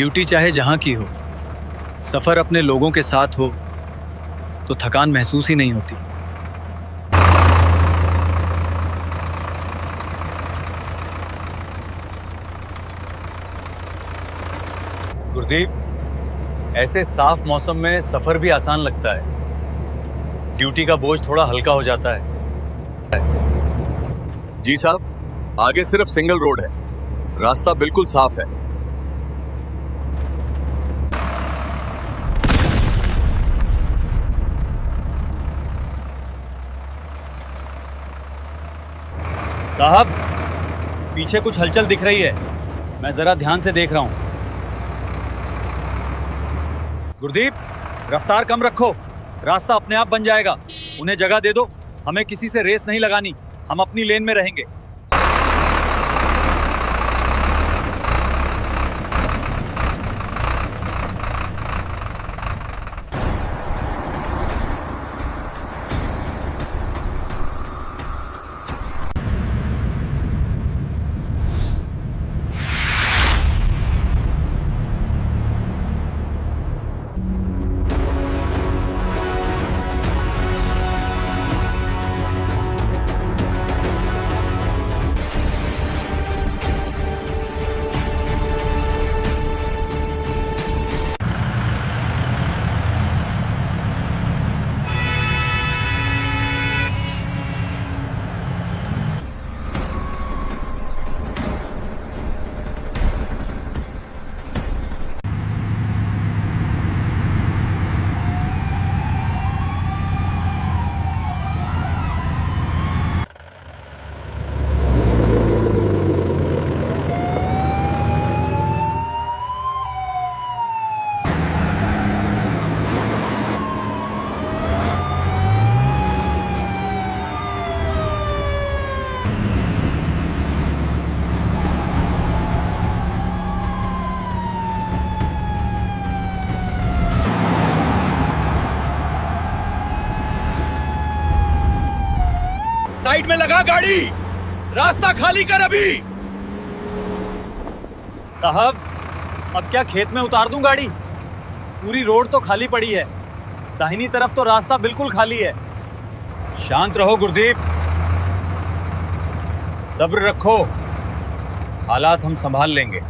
Duty चाहे जहां की हो, सफर अपने लोगों के साथ हो तो थकान महसूस ही नहीं होती। गुरदीप, ऐसे साफ मौसम में सफर भी आसान लगता है। ड्यूटी का बोझ थोड़ा हल्का हो जाता है। जी साहब, आगे सिर्फ सिंगल रोड है, रास्ता बिल्कुल साफ है। साहब, पीछे कुछ हलचल दिख रही है, मैं जरा ध्यान से देख रहा हूं। गुरदीप, रफ्तार कम रखो, रास्ता अपने आप बन जाएगा। उन्हें जगह दे दो, हमें किसी से रेस नहीं लगानी, हम अपनी लेन में रहेंगे। साइड में लगा गाड़ी, रास्ता खाली कर अभी। साहब, अब क्या खेत में उतार दूं गाड़ी? पूरी रोड तो खाली पड़ी है, दाहिनी तरफ तो रास्ता बिल्कुल खाली है। शांत रहो गुरदीप, सब्र रखो, हालात हम संभाल लेंगे।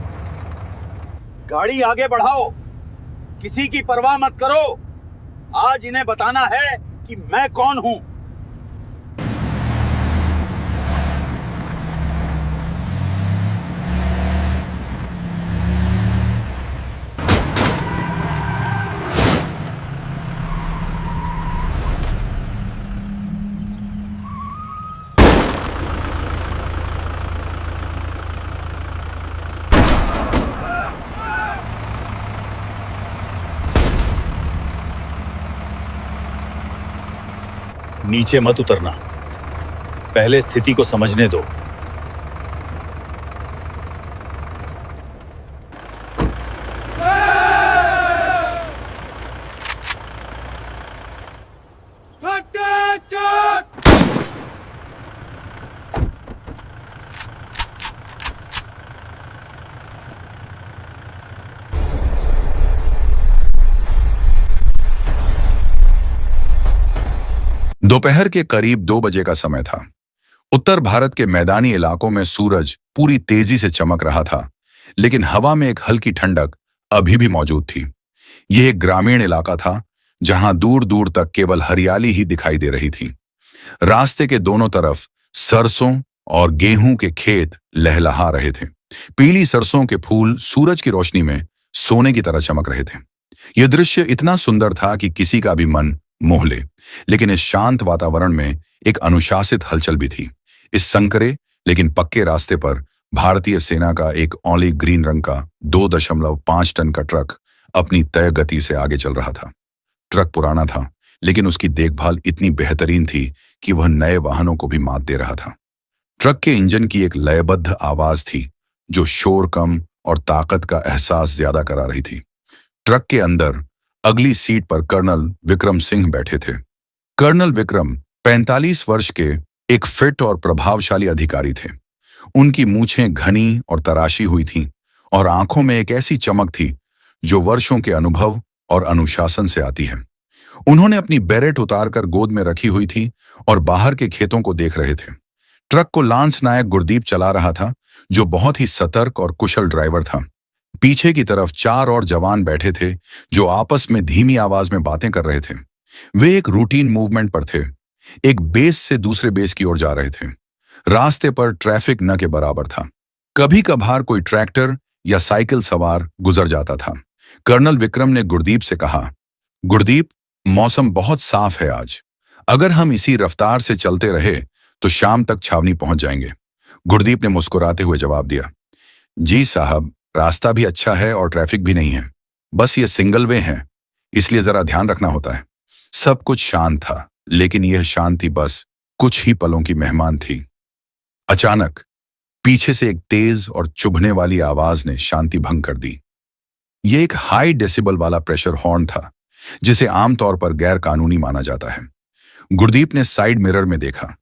गाड़ी आगे बढ़ाओ, किसी की परवाह मत करो। आज इन्हें बताना है कि मैं कौन हूं। नीचे मत उतरना, पहले स्थिति को समझने दो। दोपहर के करीब 2 बजे का समय था। उत्तर भारत के मैदानी इलाकों में सूरज पूरी तेजी से चमक रहा था, लेकिन हवा में एक हल्की ठंडक अभी भी मौजूद थी। यह एक ग्रामीण इलाका था, जहां दूर दूर तक केवल हरियाली ही दिखाई दे रही थी। रास्ते के दोनों तरफ सरसों और गेहूं के खेत लहलहा रहे थे। पीली सरसों के फूल सूरज की रोशनी में सोने की तरह चमक रहे थे। यह दृश्य इतना सुंदर था कि किसी का भी मन मोह ले, लेकिन इस शांत वातावरण में एक अनुशासित हलचल भी थी। इस संकरे लेकिन पक्के रास्ते पर भारतीय सेना का एक ऑली ग्रीन रंग का 2.5 टन का ट्रक अपनी तय गति से आगे चल रहा था। ट्रक पुराना था, लेकिन उसकी देखभाल इतनी बेहतरीन थी कि वह नए वाहनों को भी मात दे रहा था। ट्रक के इंजन की एक लयबद्ध आवाज थी, जो शोर कम और ताकत का एहसास ज्यादा करा रही थी। ट्रक के अंदर अगली सीट पर कर्नल विक्रम सिंह बैठे थे। कर्नल विक्रम 45 वर्ष के एक फिट और प्रभावशाली अधिकारी थे। उनकी मूछें घनी और तराशी हुई थीं और आंखों में एक ऐसी चमक थी जो वर्षों के अनुभव और अनुशासन से आती है। उन्होंने अपनी बेरेट उतारकर गोद में रखी हुई थी और बाहर के खेतों को देख रहे थे। ट्रक को लांस नायक गुरदीप चला रहा था, जो बहुत ही सतर्क और कुशल ड्राइवर था। पीछे की तरफ 4 और जवान बैठे थे, जो आपस में धीमी आवाज में बातें कर रहे थे। वे एक रूटीन मूवमेंट पर थे, एक बेस से दूसरे बेस की ओर जा रहे थे। रास्ते पर ट्रैफिक न के बराबर था। कभी कभार कोई ट्रैक्टर या साइकिल सवार गुजर जाता था। कर्नल विक्रम ने गुरदीप से कहा, गुरदीप, मौसम बहुत साफ है आज। अगर हम इसी रफ्तार से चलते रहे तो शाम तक छावनी पहुंच जाएंगे। गुरदीप ने मुस्कुराते हुए जवाब दिया, जी साहब, रास्ता भी अच्छा है और ट्रैफिक भी नहीं है। बस ये सिंगल वे है, इसलिए जरा ध्यान रखना होता है। सब कुछ शांत था, लेकिन यह शांति बस कुछ ही पलों की मेहमान थी। अचानक पीछे से एक तेज और चुभने वाली आवाज ने शांति भंग कर दी। यह एक हाई डेसिबल वाला प्रेशर हॉर्न था, जिसे आमतौर पर गैर कानूनी माना जाता है। गुरदीप ने साइड मिरर में देखा।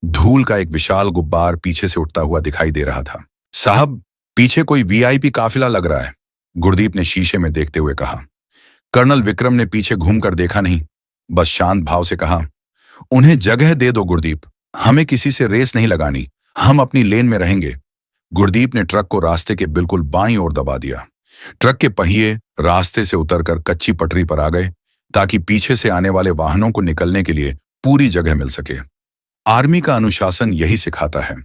धूल का एक विशाल गुब्बार पीछे से उठता हुआ दिखाई दे रहा था। साहब, पीछे कोई वीआईपी काफिला लग रहा है, गुरदीप ने शीशे में देखते हुए कहा। कर्नल विक्रम ने पीछे घूमकर देखा नहीं, बस शांत भाव से कहा, उन्हें जगह दे दो गुरदीप, हमें किसी से रेस नहीं लगानी, हम अपनी लेन में रहेंगे। गुरदीप ने ट्रक को रास्ते के बिल्कुल बाईं ओर दबा दिया। ट्रक के पहिए रास्ते से उतरकर कच्ची पटरी पर आ गए, ताकि पीछे से आने वाले वाहनों को निकलने के लिए पूरी जगह मिल सके। आर्मी का अनुशासन यही सिखाता है,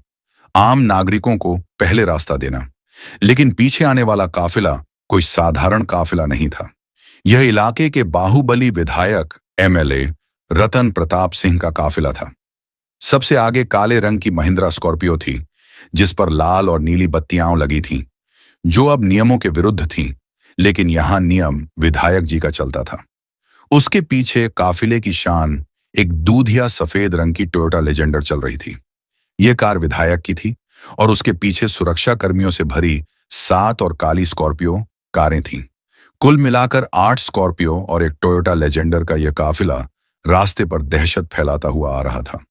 आम नागरिकों को पहले रास्ता देना। लेकिन पीछे आने वाला काफिला कोई साधारण काफिला नहीं था। यह इलाके के बाहुबली विधायक एमएलए रतन प्रताप सिंह का काफिला था। सबसे आगे काले रंग की महिंद्रा स्कॉर्पियो थी, जिस पर लाल और नीली बत्तियां लगी थीं, जो अब नियमों के विरुद्ध थीं, लेकिन यहां नियम विधायक जी का चलता था। उसके पीछे काफिले की शान एक दूधिया सफेद रंग की टोयोटा लेजेंडर चल रही थी। यह कार विधायक की थी और उसके पीछे सुरक्षा कर्मियों से भरी 7 और काली स्कॉर्पियो कारें थीं। कुल मिलाकर 8 स्कॉर्पियो और एक टोयोटा लेजेंडर का यह काफिला रास्ते पर दहशत फैलाता हुआ आ रहा था।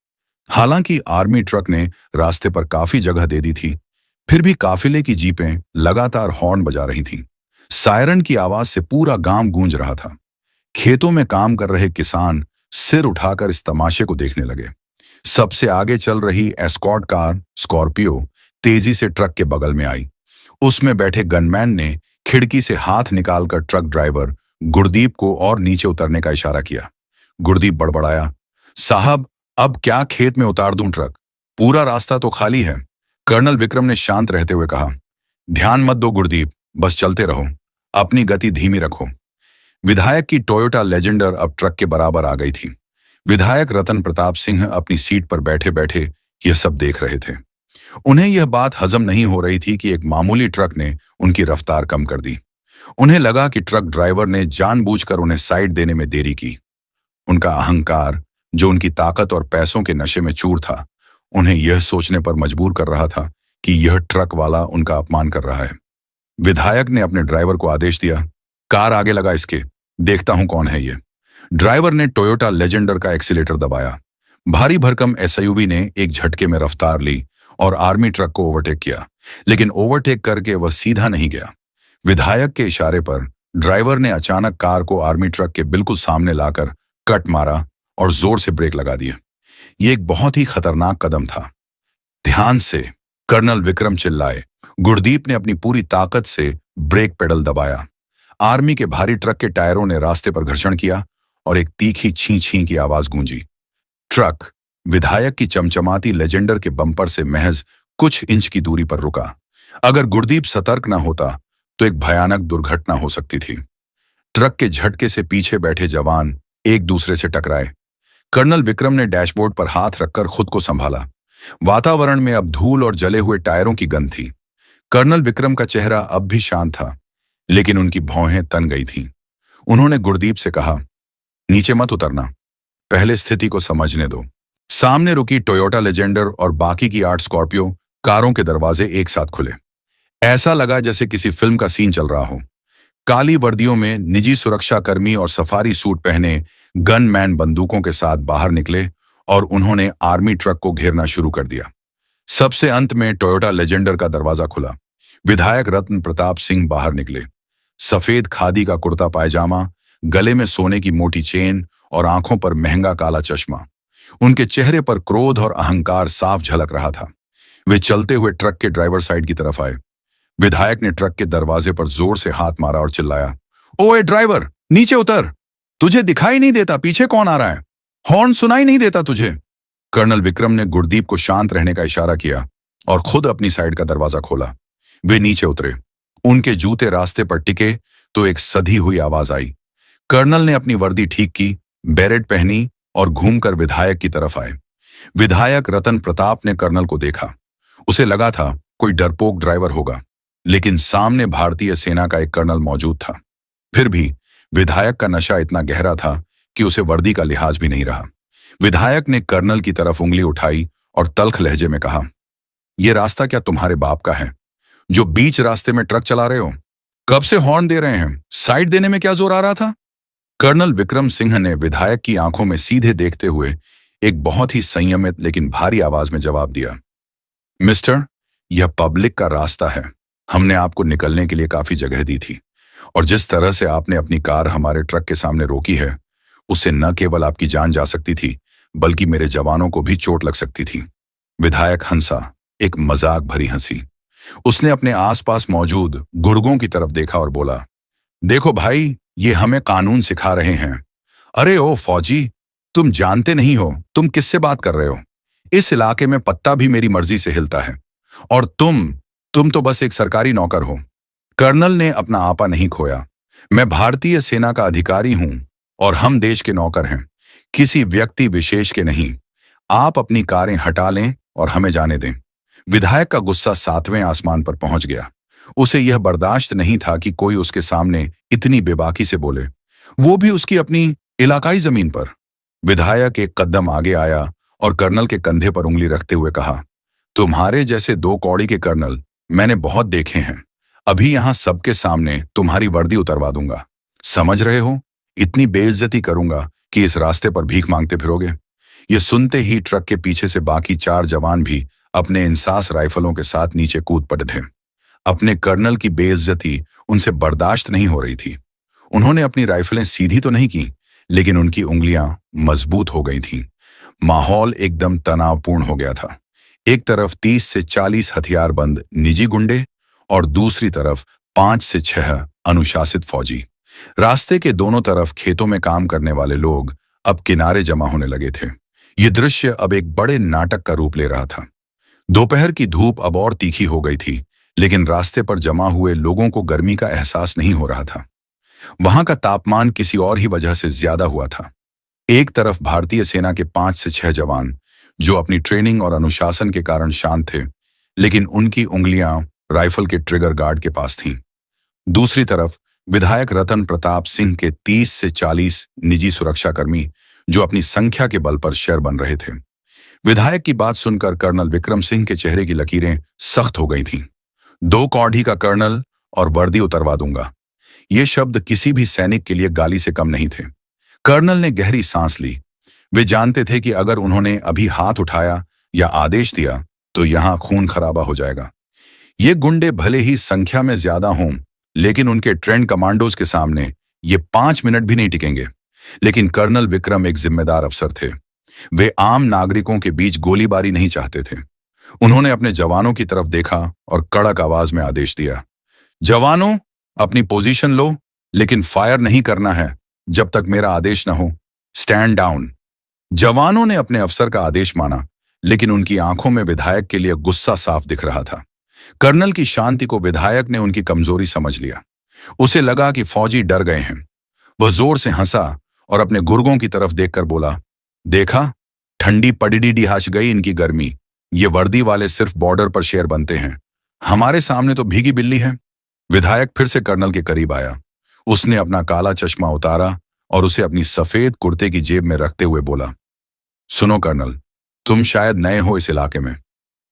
हालांकि आर्मी ट्रक ने रास्ते पर काफी जगह दे दी थी, फिर भी काफिले की जीपें लगातार हॉर्न बजा रही थीं। सायरन की आवाज से पूरा गांव गूंज रहा था। खेतों में काम कर रहे किसान सिर उठाकर इस तमाशे को देखने लगे। सबसे आगे चल रही एस्कॉर्ट कार स्कॉर्पियो तेजी से ट्रक के बगल में आई। उसमें बैठे गनमैन ने खिड़की से हाथ निकालकर ट्रक ड्राइवर गुरदीप को और नीचे उतरने का इशारा किया। गुरदीप बड़बड़ाया, साहब, अब क्या खेत में उतार दूं ट्रक? पूरा रास्ता तो खाली है। कर्नल विक्रम ने शांत रहते हुए कहा, ध्यान मत दो गुरदीप, बस चलते रहो, अपनी गति धीमी रखो। विधायक की टोयोटा लेजेंडर अब ट्रक के बराबर आ गई थी। विधायक रतन प्रताप सिंह अपनी सीट पर बैठे बैठे यह सब देख रहे थे। उन्हें यह बात हजम नहीं हो रही थी कि एक मामूली ट्रक ने उनकी रफ्तार कम कर दी। उन्हें लगा कि ट्रक ड्राइवर ने जानबूझकर उन्हें साइड देने में देरी की। उनका अहंकार, जो उनकी ताकत और पैसों के नशे में चूर था, उन्हें यह सोचने पर मजबूर कर रहा था कि यह ट्रक वाला उनका अपमान कर रहा है। विधायक ने अपने ड्राइवर को आदेश दिया, कार आगे लगा इसके, देखता हूं कौन है ये। ड्राइवर ने टोयोटा लेजेंडर का एक्सीलेटर दबाया। भारी भरकम एसयूवी ने एक झटके में रफ्तार ली और आर्मी ट्रक को ओवरटेक किया, लेकिन ओवरटेक करके वह सीधा नहीं गया। विधायक के इशारे पर ड्राइवर ने अचानक कार को आर्मी ट्रक के बिल्कुल सामने लाकर कट मारा और जोर से ब्रेक लगा दिया। यह एक बहुत ही खतरनाक कदम था। ध्यान से, कर्नल विक्रम चिल्लाए। गुरदीप ने अपनी पूरी ताकत से ब्रेक पेडल दबाया। आर्मी के भारी ट्रक के टायरों ने रास्ते पर घर्षण किया और एक तीखी छी छी की आवाज गूंजी। ट्रक विधायक की चमचमाती लेजेंडर के बम्पर से महज कुछ इंच की दूरी पर रुका। अगर गुरदीप सतर्क न होता तो एक भयानक दुर्घटना हो सकती थी। ट्रक के झटके से पीछे बैठे जवान एक दूसरे से टकराए। कर्नल विक्रम ने डैशबोर्ड पर हाथ रखकर खुद को संभाला। वातावरण में अब धूल और जले हुए टायरों की गंध थी। कर्नल विक्रम का चेहरा अब भी शांत था, लेकिन उनकी भौहें तन गई थीं। उन्होंने गुरदीप से कहा, नीचे मत उतरना, पहले स्थिति को समझने दो। सामने रुकी टोयोटा लेजेंडर और बाकी की 8 स्कॉर्पियो कारों के दरवाजे एक साथ खुले। ऐसा लगा जैसे किसी फिल्म का सीन चल रहा हो। काली वर्दियों में निजी सुरक्षा कर्मी और सफारी सूट पहने गनमैन बंदूकों के साथ बाहर निकले और उन्होंने आर्मी ट्रक को घेरना शुरू कर दिया। सबसे अंत में टोयोटा लेजेंडर का दरवाजा खुला। विधायक रत्न प्रताप सिंह बाहर निकले। सफेद खादी का कुर्ता पायजामा, गले में सोने की मोटी चेन और आंखों पर महंगा काला चश्मा। उनके चेहरे पर क्रोध और अहंकार साफ झलक रहा था। वे चलते हुए ट्रक के ड्राइवर साइड की तरफ आए। विधायक ने ट्रक के दरवाजे पर जोर से हाथ मारा और चिल्लाया, ओए ड्राइवर, नीचे उतर। तुझे दिखाई नहीं देता पीछे कौन आ रहा है? हॉर्न सुनाई नहीं देता तुझे? कर्नल विक्रम ने गुरदीप को शांत रहने का इशारा किया और खुद अपनी साइड का दरवाजा खोला। वे नीचे उतरे। उनके जूते रास्ते पर टिके तो एक सधी हुई आवाज आई। कर्नल ने अपनी वर्दी ठीक की, बेरेट पहनी और घूमकर विधायक की तरफ आए। विधायक रतन प्रताप ने कर्नल को देखा। उसे लगा था कोई डरपोक ड्राइवर होगा, लेकिन सामने भारतीय सेना का एक कर्नल मौजूद था। फिर भी विधायक का नशा इतना गहरा था कि उसे वर्दी का लिहाज भी नहीं रहा। विधायक ने कर्नल की तरफ उंगली उठाई और तल्ख लहजे में कहा, यह रास्ता क्या तुम्हारे बाप का है जो बीच रास्ते में ट्रक चला रहे हो? कब से हॉर्न दे रहे हैं? साइड देने में क्या जोर आ रहा था? कर्नल विक्रम सिंह ने विधायक की आंखों में सीधे देखते हुए एक बहुत ही संयमित लेकिन भारी आवाज में जवाब दिया, मिस्टर, यह पब्लिक का रास्ता है। हमने आपको निकलने के लिए काफी जगह दी थी और जिस तरह से आपने अपनी कार हमारे ट्रक के सामने रोकी है, उससे न केवल आपकी जान जा सकती थी बल्कि मेरे जवानों को भी चोट लग सकती थी। विधायक हंसा, एक मजाक भरी हंसी। उसने अपने आसपास मौजूद गुर्गों की तरफ देखा और बोला, देखो भाई, ये हमें कानून सिखा रहे हैं। अरे ओ फौजी, तुम जानते नहीं हो तुम किससे बात कर रहे हो। इस इलाके में पत्ता भी मेरी मर्जी से हिलता है और तुम तो बस एक सरकारी नौकर हो। कर्नल ने अपना आपा नहीं खोया। मैं भारतीय सेना का अधिकारी हूं और हम देश के नौकर हैं, किसी व्यक्ति विशेष के नहीं। आप अपनी कारें हटा लें और हमें जाने दें। विधायक का गुस्सा 7वें आसमान पर पहुंच गया। उसे यह बर्दाश्त नहीं था कि कोई उसके सामने इतनी बेबाकी से बोले, वो भी उसकी अपनी इलाकाई जमीन पर। विधायक एक कदम आगे आया और कर्नल के कंधे पर उंगली रखते हुए कहा, तुम्हारे जैसे 2 कौड़ी के कर्नल मैंने बहुत देखे हैं। अभी यहां सबके सामने तुम्हारी वर्दी उतरवा दूंगा। समझ रहे हो? इतनी बेइज्जती करूंगा कि इस रास्ते पर भीख मांगते फिरोगे। यह सुनते ही ट्रक के पीछे से बाकी 4 जवान भी अपने इंसास राइफलों के साथ नीचे कूद पड़े। अपने कर्नल की बेइज्जती उनसे बर्दाश्त नहीं हो रही थी। उन्होंने अपनी राइफलें सीधी तो नहीं की, लेकिन उनकी उंगलियां मजबूत हो गई थीं। माहौल एकदम तनावपूर्ण हो गया था। एक तरफ 30 से 40 हथियारबंद निजी गुंडे और दूसरी तरफ 5 से 6 अनुशासित फौजी। रास्ते के दोनों तरफ खेतों में काम करने वाले लोग अब किनारे जमा होने लगे थे। यह दृश्य अब एक बड़े नाटक का रूप ले रहा था। दोपहर की धूप अब और तीखी हो गई थी, लेकिन रास्ते पर जमा हुए लोगों को गर्मी का एहसास नहीं हो रहा था। वहां का तापमान किसी और ही वजह से ज्यादा हुआ था। एक तरफ भारतीय सेना के 5 से 6 जवान जो अपनी ट्रेनिंग और अनुशासन के कारण शांत थे, लेकिन उनकी उंगलियां राइफल के ट्रिगर गार्ड के पास थीं। दूसरी तरफ विधायक रतन प्रताप सिंह के 30 से 40 निजी सुरक्षाकर्मी जो अपनी संख्या के बल पर शेर बन रहे थे। विधायक की बात सुनकर कर्नल विक्रम सिंह के चेहरे की लकीरें सख्त हो गई थीं। 2 कौड़ी का कर्नल और वर्दी उतरवा दूंगा, ये शब्द किसी भी सैनिक के लिए गाली से कम नहीं थे। कर्नल ने गहरी सांस ली। वे जानते थे कि अगर उन्होंने अभी हाथ उठाया या आदेश दिया तो यहां खून खराबा हो जाएगा। ये गुंडे भले ही संख्या में ज्यादा हों, लेकिन उनके ट्रेंड कमांडोज के सामने ये 5 मिनट भी नहीं टिकेंगे। लेकिन कर्नल विक्रम एक जिम्मेदार अफसर थे। वे आम नागरिकों के बीच गोलीबारी नहीं चाहते थे। उन्होंने अपने जवानों की तरफ देखा और कड़क आवाज में आदेश दिया, जवानों, अपनी पोजीशन लो, लेकिन फायर नहीं करना है जब तक मेरा आदेश न हो। Stand down. जवानों ने अपने अफसर का आदेश माना, लेकिन उनकी आंखों में विधायक के लिए गुस्सा साफ दिख रहा था। कर्नल की शांति को विधायक ने उनकी कमजोरी समझ लिया। उसे लगा कि फौजी डर गए हैं। वह जोर से हंसा और अपने गुर्गों की तरफ देखकर बोला, देखा, ठंडी पड़ीडी डिहाच गई इनकी गर्मी। ये वर्दी वाले सिर्फ बॉर्डर पर शेर बनते हैं, हमारे सामने तो भीगी बिल्ली है। विधायक फिर से कर्नल के करीब आया। उसने अपना काला चश्मा उतारा और उसे अपनी सफेद कुर्ते की जेब में रखते हुए बोला, सुनो कर्नल, तुम शायद नए हो इस इलाके में।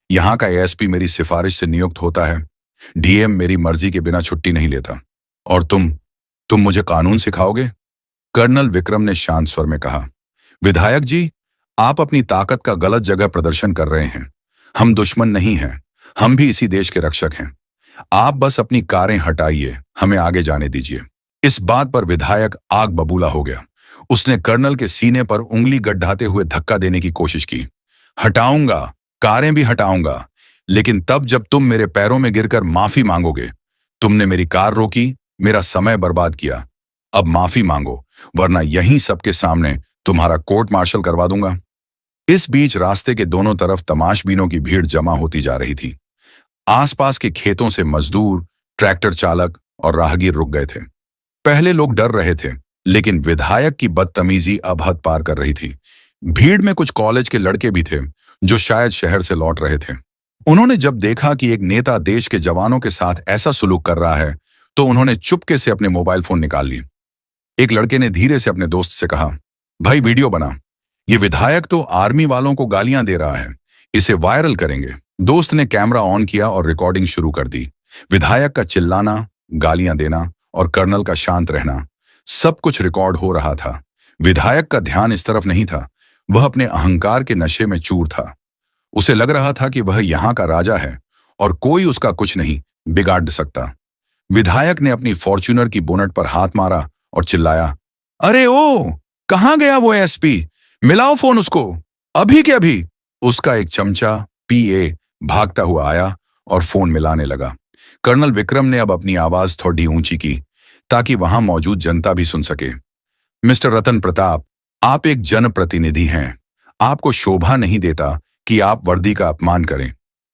यहां का एएसपी मेरी सिफारिश से नियुक्त होता है। डीएम मेरी मर्जी के बिना छुट्टी नहीं लेता। और तुम मुझे कानून सिखाओगे? कर्नल विक्रम ने शांत स्वर में कहा, विधायक जी, आप अपनी ताकत का गलत जगह प्रदर्शन कर रहे हैं। हम दुश्मन नहीं हैं, हम भी इसी देश के रक्षक हैं। आप बस अपनी कारें हटाइए, हमें आगे जाने दीजिए। इस बात पर विधायक आग बबूला हो गया। उसने कर्नल के सीने पर उंगली गड्ढाते हुए धक्का देने की कोशिश की। हटाऊंगा, कारें भी हटाऊंगा, लेकिन तब जब तुम मेरे पैरों में गिरकर माफी मांगोगे। तुमने मेरी कार रोकी, मेरा समय बर्बाद किया। अब माफी मांगो, वरना यहीं सबके सामने तुम्हारा कोर्ट मार्शल करवा दूंगा। इस बीच रास्ते के दोनों तरफ तमाशबीनों की भीड़ जमा होती जा रही थी। आसपास के खेतों से मजदूर, ट्रैक्टर चालक और राहगीर रुक गए थे। पहले लोग डर रहे थे, लेकिन विधायक की बदतमीजी अब हद पार कर रही थी। भीड़ में कुछ कॉलेज के लड़के भी थे, जो शायद शहर से लौट रहे थे। उन्होंने जब देखा कि एक नेता देश के जवानों के साथ ऐसा सुलूक कर रहा है, तो उन्होंने चुपके से अपने मोबाइल फोन निकाल लिए। एक लड़के ने धीरे से अपने दोस्त से कहा, भाई वीडियो बना, ये विधायक तो आर्मी वालों को गालियां दे रहा है, इसे वायरल करेंगे। दोस्त ने कैमरा ऑन किया और रिकॉर्डिंग शुरू कर दी। विधायक का चिल्लाना, गालियां देना और कर्नल का शांत रहना, सब कुछ रिकॉर्ड हो रहा था। विधायक का ध्यान इस तरफ नहीं था, वह अपने अहंकार के नशे में चूर था। उसे लग रहा था कि वह यहां का राजा है और कोई उसका कुछ नहीं बिगाड़ सकता। विधायक ने अपनी फॉर्च्यूनर की बोनट पर हाथ मारा और चिल्लाया, अरे ओ, कहां गया वो एसपी? मिलाओ फोन उसको, अभी के अभी। उसका एक चमचा पीए भागता हुआ आया और फोन मिलाने लगा। कर्नल विक्रम ने अब अपनी आवाज थोड़ी ऊंची की, ताकि वहां मौजूद जनता भी सुन सके। मिस्टर रतन प्रताप, आप एक जनप्रतिनिधि हैं। आपको शोभा नहीं देता कि आप वर्दी का अपमान करें।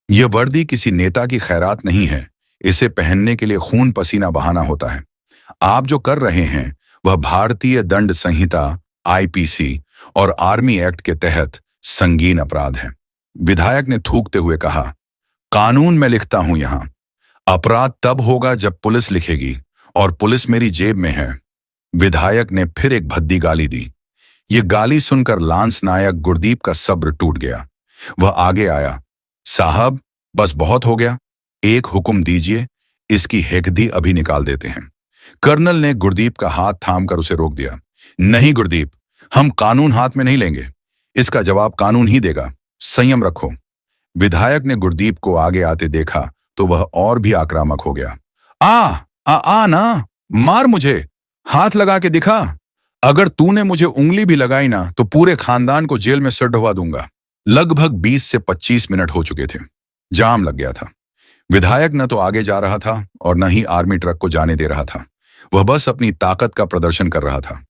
यह वर्दी किसी नेता की खैरात नहीं है। इसे पहनने के लिए खून पसीना बहाना होता है। आप जो कर रहे हैं वह भारतीय दंड संहिता आईपीसी और आर्मी एक्ट के तहत संगीन अपराध है। विधायक ने थूकते हुए कहा, कानून में लिखता हूं यहां। अपराध तब होगा जब पुलिस लिखेगी, और पुलिस मेरी जेब में है। विधायक ने फिर एक भद्दी गाली दी। यह गाली सुनकर लांस नायक गुरदीप का सब्र टूट गया। वह आगे आया, साहब बस बहुत हो गया, एक हुक्म दीजिए, इसकी हेकदी अभी निकाल देते हैं। कर्नल ने गुरदीप का हाथ थामकर उसे रोक दिया। नहीं गुरदीप, हम कानून हाथ में नहीं लेंगे, इसका जवाब कानून ही देगा, संयम रखो। विधायक ने गुरदीप को आगे आते देखा तो वह और भी आक्रामक हो गया। आ ना, मार मुझे, हाथ लगा के दिखा। अगर तूने मुझे उंगली भी लगाई ना तो पूरे खानदान को जेल में सिर ढवा दूंगा। लगभग 20 से 25 मिनट हो चुके थे। जाम लग गया था। विधायक न तो आगे जा रहा था और न ही आर्मी ट्रक को जाने दे रहा था। वह बस अपनी ताकत का प्रदर्शन कर रहा था।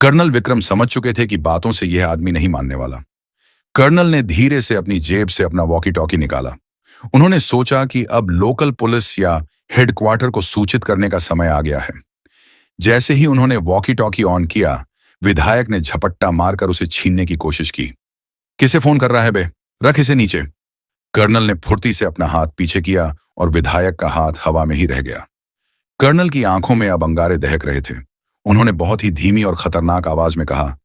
कर्नल विक्रम समझ चुके थे कि बातों से यह आदमी नहीं मानने वाला। कर्नल ने धीरे से अपनी जेब से अपना वॉकी टॉकी निकाला। उन्होंने सोचा कि अब लोकल पुलिस या हेडक्वार्टर को सूचित करने का समय आ गया है। जैसे ही उन्होंने वॉकी टॉकी ऑन किया, विधायक ने झपट्टा मारकर उसे छीनने की कोशिश की। किसे फोन कर रहा है बे? रख इसे नीचे। कर्नल ने फुर्ती से अपना हाथ पीछे किया और विधायक का हाथ हवा में ही रह गया। कर्नल की आंखों में अब अंगारे दहक रहे थे। उन्होंने बहुत ही धीमी और खतरनाक आवाज में कहा,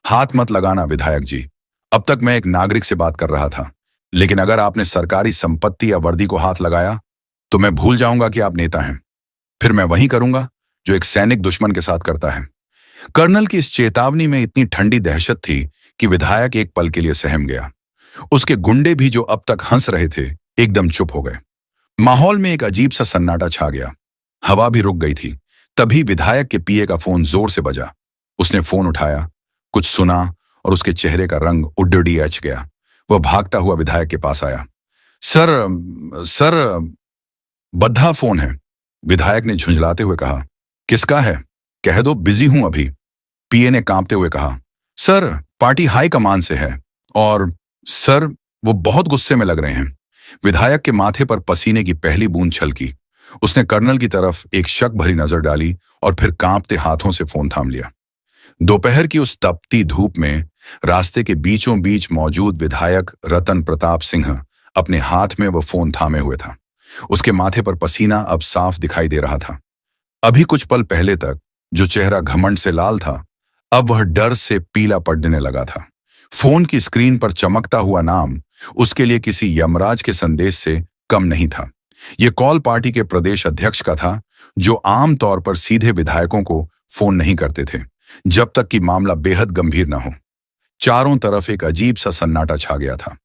हाथ मत लगाना विधायक जी। अब तक मैं एक नागरिक से बात कर रहा था, लेकिन अगर आपने सरकारी संपत्ति या वर्दी को हाथ लगाया तो मैं भूल जाऊंगा कि आप नेता हैं। फिर मैं वही करूंगा जो एक सैनिक दुश्मन के साथ करता है। कर्नल की इस चेतावनी में इतनी ठंडी दहशत थी कि विधायक एक पल के लिए सहम गया। उसके गुंडे भी जो अब तक हंस रहे थे, एकदम चुप हो गए। माहौल में एक अजीब सा सन्नाटा छा गया। हवा भी रुक गई थी। तभी विधायक के पीए का फोन जोर से बजा। उसने फोन उठाया, कुछ सुना और उसके चेहरे का रंग उड्डी एच गया। वह भागता हुआ विधायक के पास आया। सर, बद्धा फोन है। विधायक ने झुंझलाते हुए कहा। किसका है? कह दो बिजी हूं अभी। पीए ने कांपते हुए कहा, सर पार्टी हाई कमान से है और सर वो बहुत गुस्से में लग रहे हैं। विधायक के माथे पर पसीने की पहली बूंद छलकी। उसने कर्नल की तरफ एक शक भरी नजर डाली और फिर कांपते हाथों से फोन थाम लिया। दोपहर की उस तपती धूप में रास्ते के बीचों बीच मौजूद विधायक रतन प्रताप सिंह अपने हाथ में वह फोन थामे हुए था। उसके माथे पर पसीना अब साफ दिखाई दे रहा था। अभी कुछ पल पहले तक जो चेहरा घमंड से लाल था, अब वह डर से पीला पड़ने लगा था। फोन की स्क्रीन पर चमकता हुआ नाम उसके लिए किसी यमराज के संदेश से कम नहीं था। यह कॉल पार्टी के प्रदेश अध्यक्ष का था, जो आम तौर पर सीधे विधायकों को फोन नहीं करते थे जब तक कि मामला बेहद गंभीर न हो। चारों तरफ एक अजीब सा सन्नाटा छा गया था।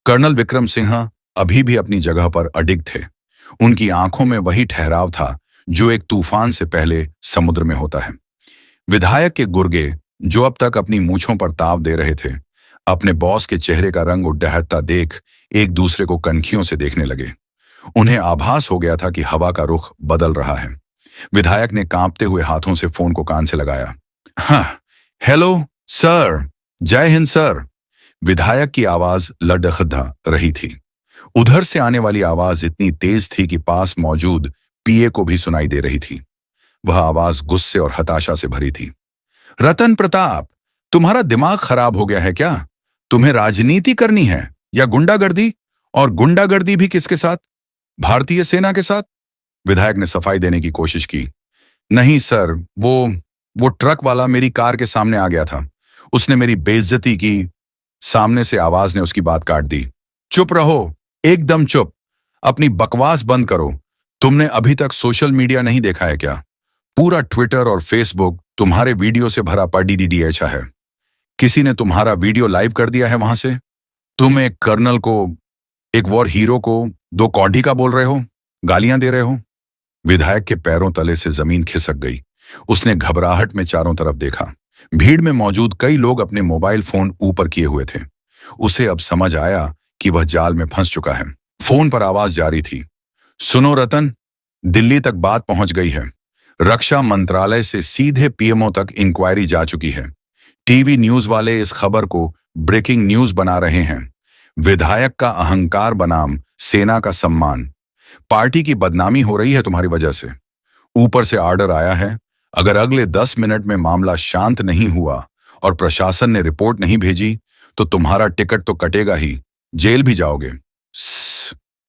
कर्नल विक्रम सिंह अभी भी अपनी जगह पर अडिग थे। उनकी आंखों में वही ठहराव था जो एक तूफान से पहले समुद्र में होता है। विधायक के गुर्गे, जो अब तक अपनी मूंछों पर ताव दे रहे थे, अपने बॉस के चेहरे का रंग उड्डहता देख एक दूसरे को कनखियों से देखने लगे। उन्हें आभास हो गया था कि हवा का रुख बदल रहा है। विधायक ने कांपते हुए हाथों से फोन को कान से लगाया। हाँ, हेलो सर, जय हिंद सर। विधायक की आवाज लड़खड़ा रही थी। उधर से आने वाली आवाज इतनी तेज थी कि पास मौजूद पीए को भी सुनाई दे रही थी। वह आवाज गुस्से और हताशा से भरी थी। रतन प्रताप, तुम्हारा दिमाग खराब हो गया है क्या? तुम्हें राजनीति करनी है या गुंडागर्दी? और गुंडागर्दी भी किसके साथ? भारतीय सेना के साथ? विधायक ने सफाई देने की कोशिश की। नहीं सर, वो ट्रक वाला मेरी कार के सामने आ गया था। उसने मेरी बेइज्जती की। सामने से आवाज ने उसकी बात काट दी। चुप रहो, एकदम चुप। अपनी बकवास बंद करो। तुमने अभी तक सोशल मीडिया नहीं देखा है क्या? पूरा ट्विटर और फेसबुक तुम्हारे वीडियो से भरा पड़ा है। किसी ने तुम्हारा वीडियो लाइव कर दिया है वहां से। तुम एक कर्नल को, एक वॉर हीरो को 2 कौड़ी का बोल रहे हो, गालियां दे रहे हो। विधायक के पैरों तले से जमीन खिसक गई। उसने घबराहट में चारों तरफ देखा। भीड़ में मौजूद कई लोग अपने मोबाइल फोन ऊपर किए हुए थे। उसे अब समझ आया कि वह जाल में फंस चुका है। फोन पर आवाज जारी थी। सुनो रतन, दिल्ली तक बात पहुंच गई है। रक्षा मंत्रालय से सीधे पीएमओ तक इंक्वायरी जा चुकी है। टीवी न्यूज वाले इस खबर को ब्रेकिंग न्यूज बना रहे हैं। विधायक का अहंकार बनाम सेना का सम्मान। पार्टी की बदनामी हो रही है तुम्हारी वजह से। ऊपर से ऑर्डर आया है, अगर अगले 10 मिनट में मामला शांत नहीं हुआ और प्रशासन ने रिपोर्ट नहीं भेजी तो तुम्हारा टिकट तो कटेगा ही, जेल भी जाओगे।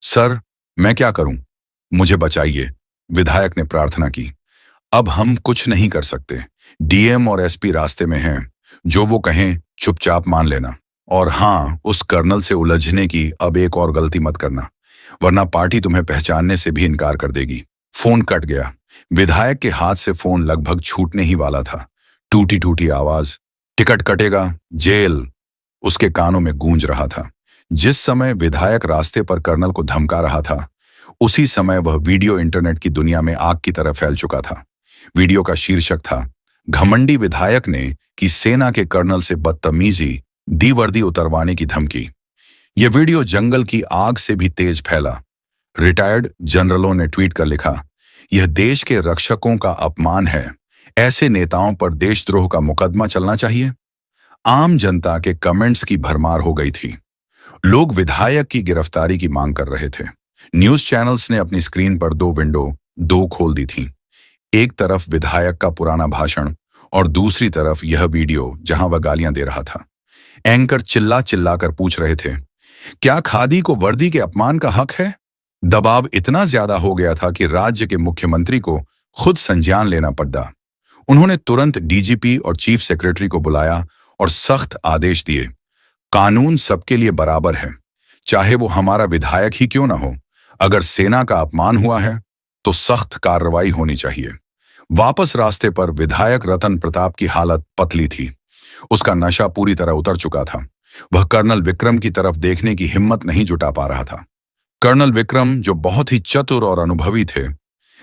सर, मैं क्या करूं? मुझे बचाइए, विधायक ने प्रार्थना की। अब हम कुछ नहीं कर सकते। डीएम और एसपी रास्ते में हैं। जो वो कहें चुपचाप मान लेना। और हाँ, उस कर्नल से उलझने की अब एक और गलती मत करना, वरना पार्टी तुम्हें पहचानने से भी इनकार कर देगी। फोन कट गया। विधायक के हाथ से फोन लगभग छूटने ही वाला था। टूटी टूटी आवाज, टिकट कटेगा, जेल, उसके कानों में गूंज रहा था। जिस समय विधायक रास्ते पर कर्नल को धमका रहा था, उसी समय वह वीडियो इंटरनेट की दुनिया में आग की तरह फैल चुका था। वीडियो का शीर्षक था, घमंडी विधायक ने की सेना के कर्नल से बदतमीजी, दी वर्दी उतरवाने की धमकी। यह वीडियो जंगल की आग से भी तेज फैला। रिटायर्ड जनरलों ने ट्वीट कर लिखा, यह देश के रक्षकों का अपमान है। ऐसे नेताओं पर देशद्रोह का मुकदमा चलना चाहिए। आम जनता के कमेंट्स की भरमार हो गई थी। लोग विधायक की गिरफ्तारी की मांग कर रहे थे। न्यूज चैनल्स ने अपनी स्क्रीन पर 2 विंडो खोल दी थी। एक तरफ विधायक का पुराना भाषण और दूसरी तरफ यह वीडियो जहां वह गालियां दे रहा था। एंकर चिल्ला चिल्ला कर पूछ रहे थे, क्या खादी को वर्दी के अपमान का हक है? दबाव इतना ज्यादा हो गया था कि राज्य के मुख्यमंत्री को खुद संज्ञान लेना पड़ा। उन्होंने तुरंत डीजीपी और चीफ सेक्रेटरी को बुलाया और सख्त आदेश दिए, कानून सबके लिए बराबर है, चाहे वो हमारा विधायक ही क्यों ना हो। अगर सेना का अपमान हुआ है तो सख्त कार्रवाई होनी चाहिए। वापस रास्ते पर विधायक रतन प्रताप की हालत पतली थी। उसका नशा पूरी तरह उतर चुका था। वह कर्नल विक्रम की तरफ देखने की हिम्मत नहीं जुटा पा रहा था। कर्नल विक्रम, जो बहुत ही चतुर और अनुभवी थे,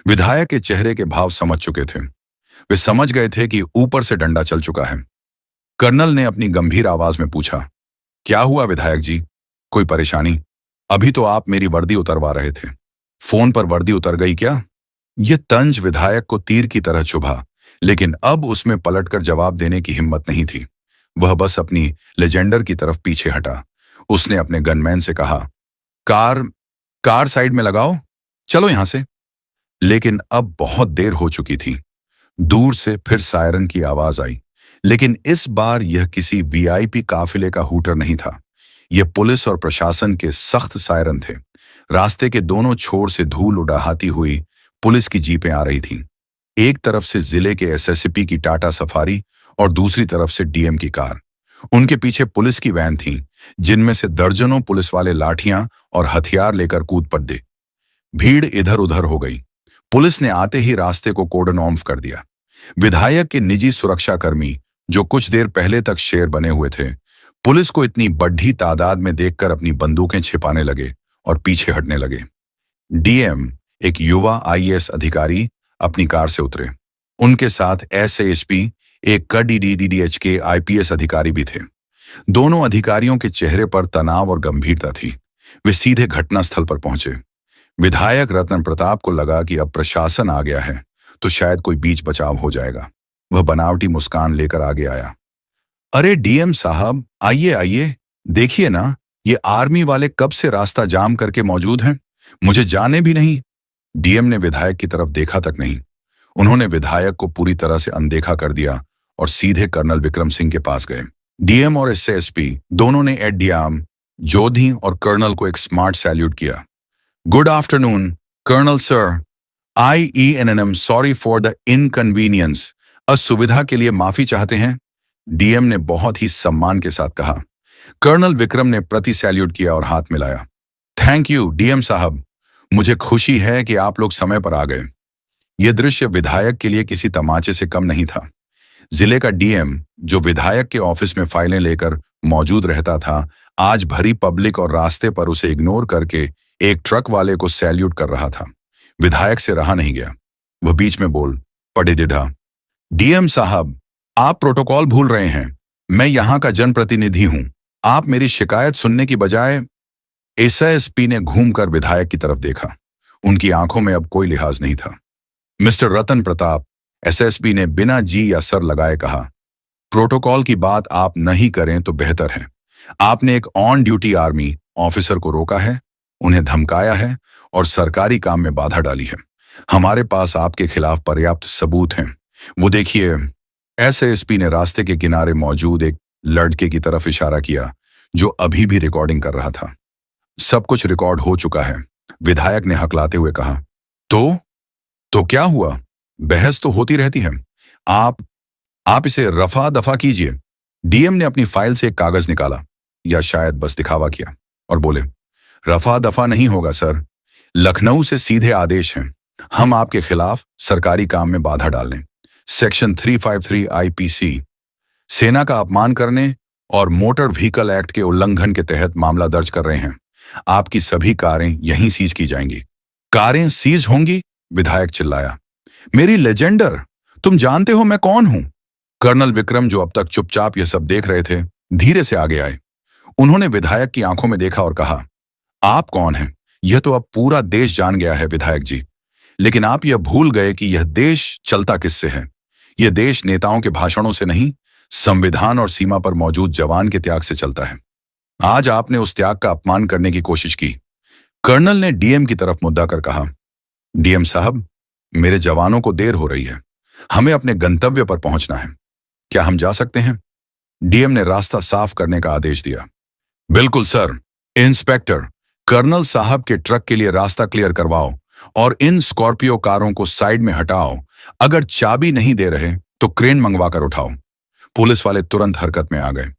विधायक के चेहरे के भाव समझ चुके थे। वे समझ गए थे कि ऊपर से डंडा चल चुका है। कर्नल ने अपनी गंभीर आवाज में पूछा, क्या हुआ विधायक जी? कोई परेशानी? अभी तो आप मेरी वर्दी उतरवा रहे थे। फोन पर वर्दी उतर गई क्या? यह तंज विधायक को तीर की तरह चुभा, लेकिन अब उसमें पलटकर जवाब देने की हिम्मत नहीं थी। वह बस अपनी लेजेंडर की तरफ पीछे हटा। उसने अपने गनमैन से कहा, कार साइड में लगाओ, चलो यहां से। लेकिन अब बहुत देर हो चुकी थी। दूर से फिर सायरन की आवाज आई, लेकिन इस बार यह किसी वीआईपी काफिले का हूटर नहीं था। यह पुलिस और प्रशासन के सख्त सायरन थे। रास्ते के दोनों छोर से धूल उड़ाती हुई पुलिस की जीपें आ रही थीं। एक तरफ से जिले के एसएसपी की टाटा सफारी और दूसरी तरफ से डीएम की कार। उनके पीछे पुलिस की वैन थीं, जिनमें से दर्जनों पुलिस वाले लाठियां और हथियार लेकर कूद पड़े। भीड़ इधर उधर हो गई। पुलिस ने आते ही रास्ते को कोर्डन ऑफ कर दिया। विधायक के निजी सुरक्षाकर्मी, जो कुछ देर पहले तक शेर बने हुए थे, पुलिस को इतनी बढ़ी तादाद में देखकर अपनी बंदूकें छिपाने लगे और पीछे हटने लगे। डीएम, एक युवा आईएएस अधिकारी, अपनी कार से उतरे। उनके साथ एसएएसपी, एक कड़ीडीडीएच के आईपीएस अधिकारी भी थे। दोनों अधिकारियों के चेहरे पर तनाव और गंभीरता थी। वे सीधे घटनास्थल पर पहुंचे। विधायक रतन प्रताप को लगा कि अब प्रशासन आ गया है तो शायद कोई बीच बचाव हो जाएगा। वह बनावटी मुस्कान लेकर आगे आया। अरे डीएम साहब, आइए आइए, देखिए ना, ये आर्मी वाले कब से रास्ता जाम करके मौजूद हैं, मुझे जाने भी नहीं। डीएम ने विधायक की तरफ देखा तक नहीं। उन्होंने विधायक को पूरी तरह से अनदेखा कर दिया और सीधे कर्नल विक्रम सिंह के पास गए। डीएम और एसएसपी दोनों ने एडीएम, जोधी और कर्नल को एक स्मार्ट सैल्यूट किया। Good afternoon colonel sir, IENNM sorry for the inconvenience, असुविधा के लिए माफी चाहते हैं, डीएम ने बहुत ही सम्मान के साथ कहा। कर्नल विक्रम ने प्रति सैल्यूट किया और हाथ मिलाया। थैंक यू डीएम साहब, मुझे खुशी है कि आप लोग समय पर आ गए। यह दृश्य विधायक के लिए किसी तमाचे से कम नहीं था। जिले का डीएम, जो विधायक के ऑफिस में फाइलें लेकर मौजूद रहता था, आज भरी पब्लिक और रास्ते पर उसे इग्नोर करके एक ट्रक वाले को सैल्यूट कर रहा था। विधायक से रहा नहीं गया। वह बीच में बोल पड़े, डिढ़ा, डीएम साहब, आप प्रोटोकॉल भूल रहे हैं। मैं यहां का जनप्रतिनिधि हूं। आप मेरी शिकायत सुनने की बजाय। एसएसपी ने घूमकर विधायक की तरफ देखा। उनकी आंखों में अब कोई लिहाज नहीं था। मिस्टर रतन प्रताप, एसएसपी ने बिना जी या सर लगाए कहा, प्रोटोकॉल की बात आप नहीं करें तो बेहतर है। आपने एक ऑन ड्यूटी आर्मी ऑफिसर को रोका है, उन्हें धमकाया है और सरकारी काम में बाधा डाली है। हमारे पास आपके खिलाफ पर्याप्त सबूत हैं। वो देखिए। एसएसपी ने रास्ते के किनारे मौजूद एक लड़के की तरफ इशारा किया जो अभी भी रिकॉर्डिंग कर रहा था। सब कुछ रिकॉर्ड हो चुका है, विधायक ने हकलाते हुए कहा। तो क्या हुआ? बहस तो होती रहती है। आप इसे रफा दफा कीजिए। डीएम ने अपनी फाइल से एक कागज निकाला, या शायद बस दिखावा किया, और बोले, रफा दफा नहीं होगा सर, लखनऊ से सीधे आदेश हैं। हम आपके खिलाफ सरकारी काम में बाधा डालने, सेक्शन 353 आईपीसी, सेना का अपमान करने और मोटर व्हीकल एक्ट के उल्लंघन के तहत मामला दर्ज कर रहे हैं। आपकी सभी कारें यहीं सीज की जाएंगी। कारें सीज होंगी? विधायक चिल्लाया। मेरी लेजेंडर, तुम जानते हो मैं कौन हूं? कर्नल विक्रम, जो अब तक चुपचाप यह सब देख रहे थे, धीरे से आगे आए। उन्होंने विधायक की आंखों में देखा और कहा, आप कौन हैं यह तो अब पूरा देश जान गया है विधायक जी, लेकिन आप यह भूल गए कि यह देश चलता किससे है। यह देश नेताओं के भाषणों से नहीं, संविधान और सीमा पर मौजूद जवान के त्याग से चलता है। आज आपने उस त्याग का अपमान करने की कोशिश की। कर्नल ने डीएम की तरफ मुद्दा कर कहा, डीएम साहब, मेरे जवानों को देर हो रही है, हमें अपने गंतव्य पर पहुंचना है, क्या हम जा सकते हैं? डीएम ने रास्ता साफ करने का आदेश दिया। बिल्कुल सर। इंस्पेक्टर, कर्नल साहब के ट्रक के लिए रास्ता क्लियर करवाओ और इन स्कॉर्पियो कारों को साइड में हटाओ। अगर चाबी नहीं दे रहे तो क्रेन मंगवा कर उठाओ। पुलिस वाले तुरंत हरकत में आ गए।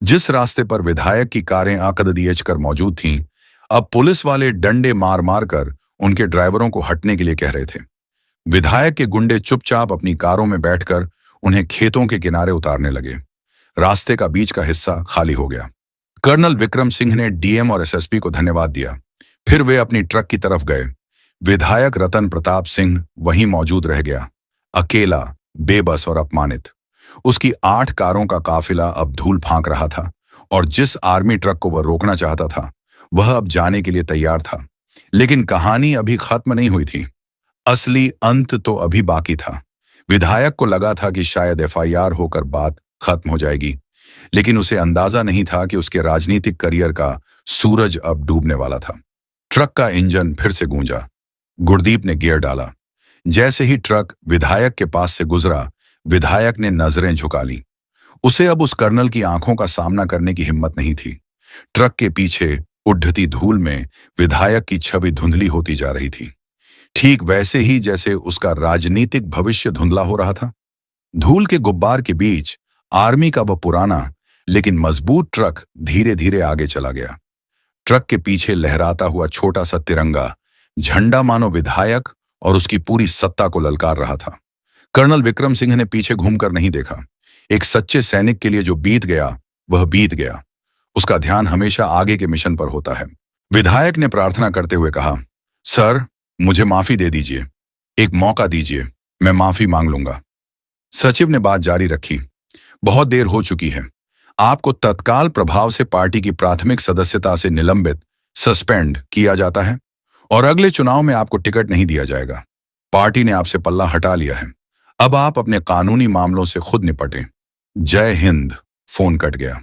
जिस रास्ते पर विधायक की कारें आकदीएच कर मौजूद थीं, अब पुलिस वाले डंडे मार मार कर उनके ड्राइवरों को हटने के लिए कह रहे थे। विधायक के गुंडे चुपचाप अपनी कारों में बैठकर उन्हें खेतों के किनारे उतारने लगे। रास्ते का बीच का हिस्सा खाली हो गया। कर्नल विक्रम सिंह ने डीएम और एसएसपी को धन्यवाद दिया। फिर वे अपनी ट्रक की तरफ गए। विधायक रतन प्रताप सिंह वहीं मौजूद रह गया, अकेला, बेबस और अपमानित। उसकी 8 कारों का काफिला अब धूल फांक रहा था और जिस आर्मी ट्रक को वह रोकना चाहता था वह अब जाने के लिए तैयार था। लेकिन कहानी अभी खत्म नहीं हुई थी। असली अंत तो अभी बाकी था। विधायक को लगा था कि शायद एफआईआर होकर बात खत्म हो जाएगी, लेकिन उसे अंदाजा नहीं था कि उसके राजनीतिक करियर का सूरज अब डूबने वाला था। ट्रक का इंजन फिर से गूंजा। गुरदीप ने गियर डाला। जैसे ही ट्रक विधायक के पास से गुजरा, विधायक ने नजरें झुका ली। उसे अब उस कर्नल की आंखों का सामना करने की हिम्मत नहीं थी। ट्रक के पीछे उड़ती धूल में विधायक की छवि धुंधली होती जा रही थी, ठीक वैसे ही जैसे उसका राजनीतिक भविष्य धुंधला हो रहा था। धूल के गुब्बार के बीच आर्मी का वह पुराना लेकिन मजबूत ट्रक धीरे धीरे आगे चला गया। ट्रक के पीछे लहराता हुआ छोटा सा तिरंगा झंडा मानो विधायक और उसकी पूरी सत्ता को ललकार रहा था। कर्नल विक्रम सिंह ने पीछे घूमकर नहीं देखा। एक सच्चे सैनिक के लिए जो बीत गया वह बीत गया। उसका ध्यान हमेशा आगे के मिशन पर होता है। विधायक ने प्रार्थना करते हुए कहा, सर, मुझे माफी दे दीजिए, एक मौका दीजिए, मैं माफी मांग लूंगा। सचिव ने बात जारी रखी। बहुत देर हो चुकी है। आपको तत्काल प्रभाव से पार्टी की प्राथमिक सदस्यता से निलंबित, सस्पेंड किया जाता है और अगले चुनाव में आपको टिकट नहीं दिया जाएगा। पार्टी ने आपसे पल्ला हटा लिया है। अब आप अपने कानूनी मामलों से खुद निपटें। जय हिंद। फोन कट गया।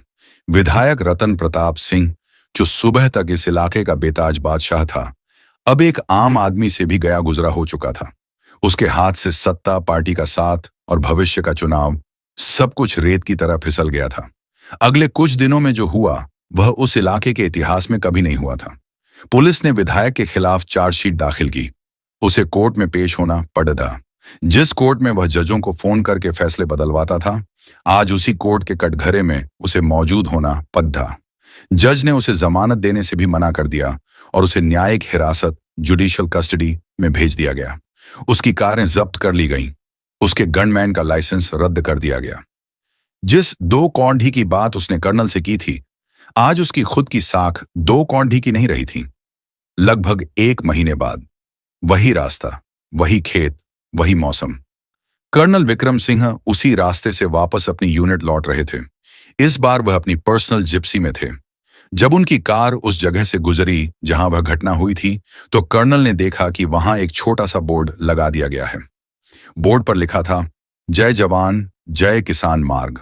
विधायक रतन प्रताप सिंह, जो सुबह तक इस इलाके का बेताज बादशाह था, अब एक आम आदमी से भी गया गुजरा हो चुका था। उसके हाथ से सत्ता, पार्टी का साथ और भविष्य का चुनाव, सब कुछ रेत की तरह फिसल गया था। अगले कुछ दिनों में जो हुआ वह उस इलाके के इतिहास में कभी नहीं हुआ था। पुलिस ने विधायक के खिलाफ चार्जशीट दाखिल की। उसे कोर्ट में पेश होना पड़ा। जिस कोर्ट में वह जजों को फोन करके फैसले बदलवाता था, आज उसी कोर्ट के कटघरे में उसे मौजूद होना पड़ा। जज ने उसे जमानत देने से भी मना कर दिया और उसे न्यायिक हिरासत, जुडिशियल कस्टडी में भेज दिया गया। उसकी कारें जब्त कर ली गईं। उसके गनमैन का लाइसेंस रद्द कर दिया गया। जिस 2 कौंधी की बात उसने कर्नल से की थी, आज उसकी खुद की साख 2 कौंधी की नहीं रही थी। लगभग 1 महीने बाद वही रास्ता, वही खेत, वही मौसम। कर्नल विक्रम सिंह उसी रास्ते से वापस अपनी यूनिट लौट रहे थे। इस बार वह अपनी पर्सनल जिप्सी में थे। जब उनकी कार उस जगह से गुजरी जहां वह घटना हुई थी, तो कर्नल ने देखा कि वहां एक छोटा सा बोर्ड लगा दिया गया है। बोर्ड पर लिखा था, जय जवान जय किसान मार्ग।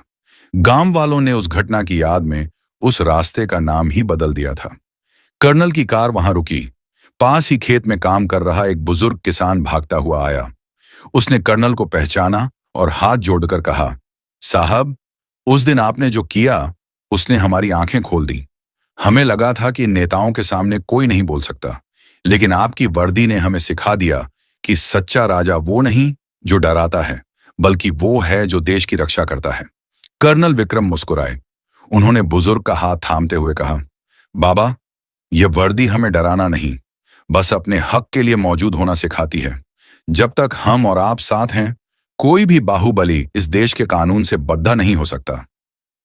गांव वालों ने उस घटना की याद में उस रास्ते का नाम ही बदल दिया था। कर्नल की कार वहां रुकी। पास ही खेत में काम कर रहा एक बुजुर्ग किसान भागता हुआ आया। उसने कर्नल को पहचाना और हाथ जोड़कर कहा, साहब, उस दिन आपने जो किया उसने हमारी आंखें खोल दी। हमें लगा था कि नेताओं के सामने कोई नहीं बोल सकता, लेकिन आपकी वर्दी ने हमें सिखा दिया कि सच्चा राजा वो नहीं जो डराता है, बल्कि वो है जो देश की रक्षा करता है। कर्नल विक्रम मुस्कुराए। उन्होंने बुजुर्ग का हाथ थामते हुए कहा, बाबा, यह वर्दी हमें डराना नहीं, बस अपने हक के लिए मौजूद होना सिखाती है। जब तक हम और आप साथ हैं, कोई भी बाहुबली इस देश के कानून से बद्धा नहीं हो सकता।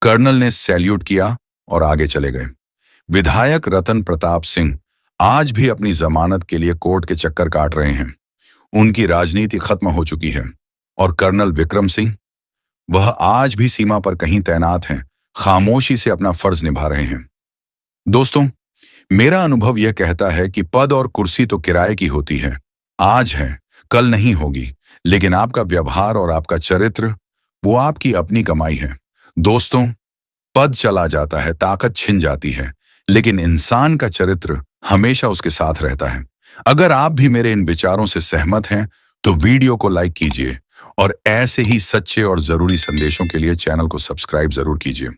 कर्नल ने सैल्यूट किया और आगे चले गए। विधायक रतन प्रताप सिंह आज भी अपनी जमानत के लिए कोर्ट के चक्कर काट रहे हैं। उनकी राजनीति खत्म हो चुकी है और कर्नल विक्रम सिंह, वह आज भी सीमा पर कहीं तैनात हैं, खामोशी से अपना फर्ज निभा रहे हैं। दोस्तों, मेरा अनुभव यह कहता है कि पद और कुर्सी तो किराए की होती है, आज है, कल नहीं होगी, लेकिन आपका व्यवहार और आपका चरित्र, वो आपकी अपनी कमाई है। दोस्तों, पद चला जाता है, ताकत छिन जाती है, लेकिन इंसान का चरित्र हमेशा उसके साथ रहता है। अगर आप भी मेरे इन विचारों से सहमत हैं, तो वीडियो को लाइक कीजिए और ऐसे ही सच्चे और जरूरी संदेशों के लिए चैनल को सब्सक्राइब जरूर कीजिए।